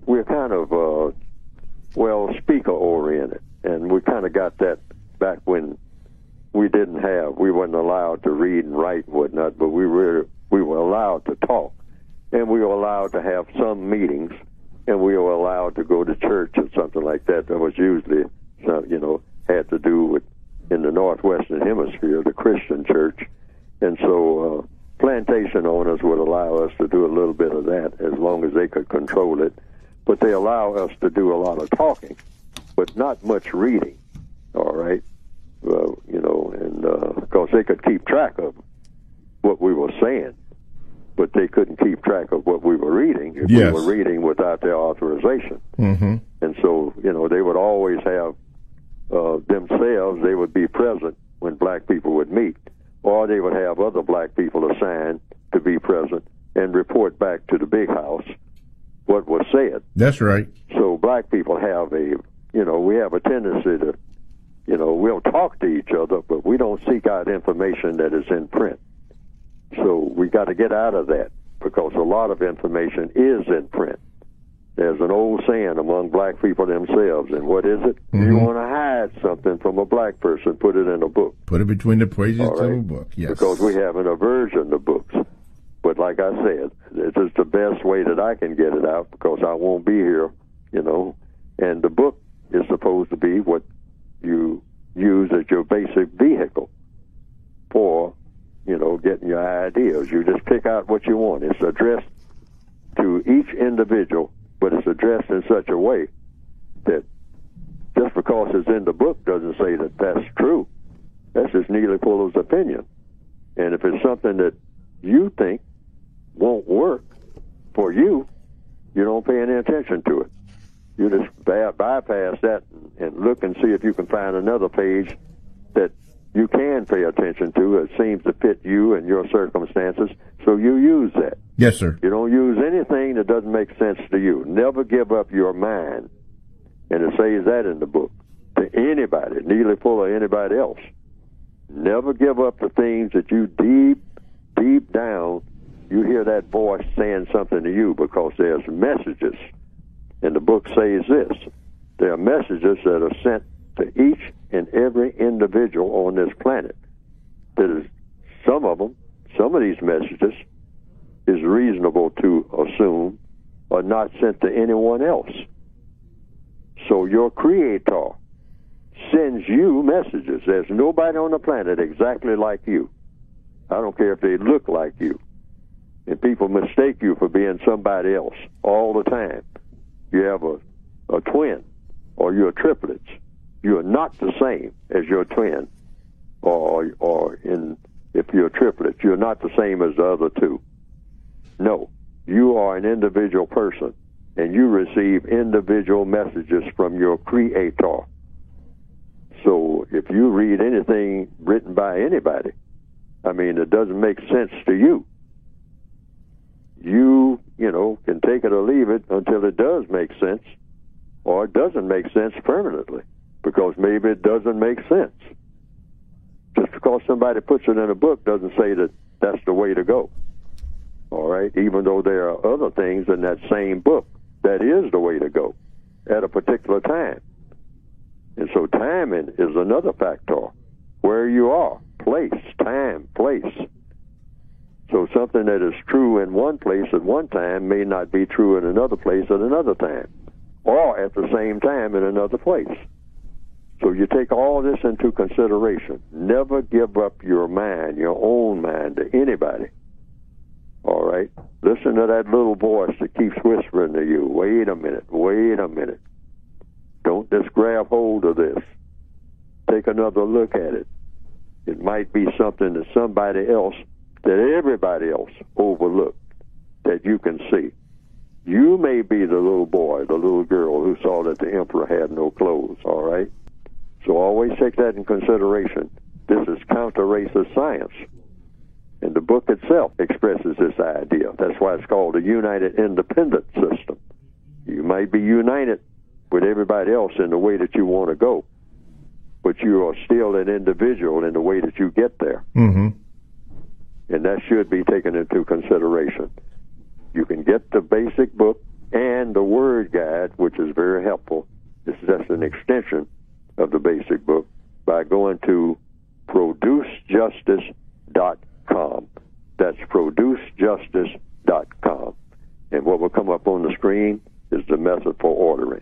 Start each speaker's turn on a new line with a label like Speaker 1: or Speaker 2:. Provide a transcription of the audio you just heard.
Speaker 1: we're kind of, speaker-oriented. And we kind of got that back when we weren't allowed to read and write and whatnot, but we were allowed to talk. And we were allowed to have some meetings, and we were allowed to go to church or something like that. That was usually, had to do with, in the Northwestern Hemisphere, the Christian church. And so plantation owners would allow us to do a little bit of that as long as they could control it. But they allow us to do a lot of talking, but not much reading, all right? Because they could keep track of what we were saying, but they couldn't keep track of what we were reading if we were reading without their authorization.
Speaker 2: Mm-hmm.
Speaker 1: And so, they would always have themselves, they would be present when black people would meet, or they would have other black people assigned to be present and report back to the big house what was said.
Speaker 2: That's right.
Speaker 1: So black people have we have a tendency to, we'll talk to each other, but we don't seek out information that is in print. So we got to get out of that, because a lot of information is in print. There's an old saying among black people themselves, and what is it?
Speaker 2: Mm-hmm.
Speaker 1: You want to hide something from a black person, put it in a book.
Speaker 2: Put it between the pages of a book, yes.
Speaker 1: Because we have an aversion to books. But like I said, this is the best way that I can get it out, because I won't be here, and the book is supposed to be what you use as your basic vehicle for, getting your ideas. You just pick out what you want. It's addressed to each individual, but it's addressed in such a way that just because it's in the book doesn't say that that's true. That's just Neely Fuller's opinion. And if it's something that you think won't work for you, you don't pay any attention to it. You just bypass that and look and see if you can find another page that you can pay attention to. It seems to fit you and your circumstances, so you use that.
Speaker 2: Yes, sir.
Speaker 1: You don't use anything that doesn't make sense to you. Never give up your mind. And it says that in the book to anybody, Neely Fuller, anybody else. Never give up the things that you deep down, you hear that voice saying something to you, because there's messages. And the book says this: there are messages that are sent to each and every individual on this planet. That is, some of these messages is reasonable to assume are not sent to anyone else. So your Creator sends you messages. There's nobody on the planet exactly like you. I don't care if they look like you. And people mistake you for being somebody else all the time. You have a twin, or you're triplets. You are not the same as your twin, if you're triplets, you're not the same as the other two. No, you are an individual person, and you receive individual messages from your Creator. So if you read anything written by anybody, it doesn't make sense to you. You can take it or leave it until it does make sense, or it doesn't make sense permanently, because maybe it doesn't make sense. Just because somebody puts it in a book doesn't say that that's the way to go. All right? Even though there are other things in that same book that is the way to go at a particular time. And so timing is another factor. Where you are, place, time, place. So something that is true in one place at one time may not be true in another place at another time, or at the same time in another place. So you take all this into consideration. Never give up your mind, your own mind, to anybody. All right? Listen to that little voice that keeps whispering to you, wait a minute, wait a minute. Don't just grab hold of this. Take another look at it. It might be something that somebody else, that everybody else overlooked, that you can see. You may be the little boy, the little girl who saw that the emperor had no clothes, all right? So always take that in consideration. This is counter-racist science. And the book itself expresses this idea. That's why it's called a united independent system. You might be united with everybody else in the way that you want to go, but you are still an individual in the way that you get there.
Speaker 2: Mm-hmm.
Speaker 1: And that should be taken into consideration. You can get the basic book and the word guide, which is very helpful. This is just an extension of the basic book, by going to producejustice.com. That's producejustice.com. And what will come up on the screen is the method for ordering.